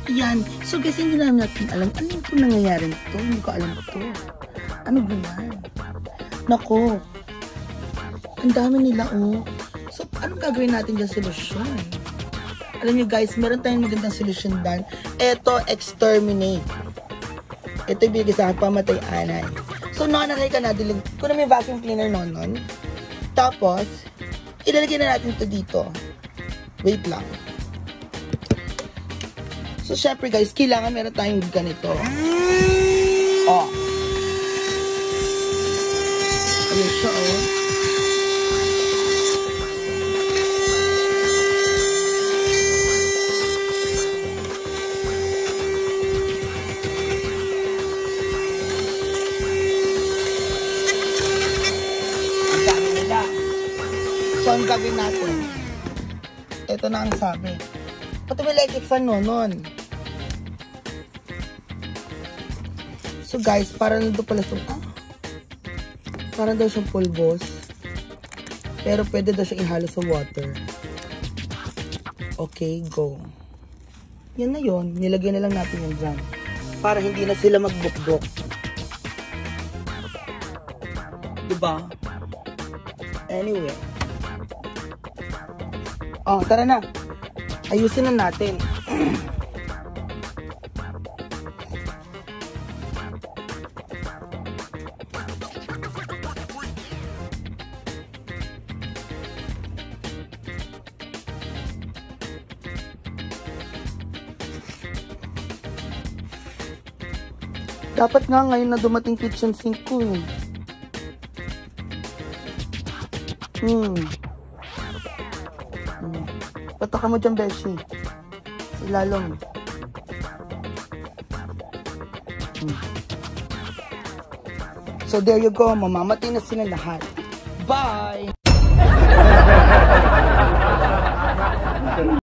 Yan. So guys, hindi namin natin alam. Ano yung nangyayari ito? Hindi ko alam ito. Ano ba yan? Nako. Ang dami nila, oh. So, anong gagawin natin dyan solusyon? Alam nyo guys, meron tayong magandang solusyon dyan. Ito, exterminate. Ito yung binigay sa akin, pamatay anay. So, nakanakay ka na, dilig. Kung na may vacuum cleaner nonon. Tapos, ilalagay na natin ito dito. Wait lang. So, syempre guys, kailangan meron tayong ganito. Oh. Ayun siya, oh. Ang dami nila. So, ang gagawin natin. Ito na ang sabi. Pati may electric fan nun. So guys, parang nandito pala itong, parang daw siyang pulbos. Pero pwede daw siyang ihalo sa water. Okay, go. Yan na yun. Nilagyan na lang natin yan dyan. Para hindi na sila magbukbok. Diba? Anyway. Oh, tara na. Ayusin na natin. Dapat nga ngayon na dumating kitchen sink ko eh. Pataka mo dyan, Beshi. Ilalong. So there you go. Mamamatay na sila lahat. Bye!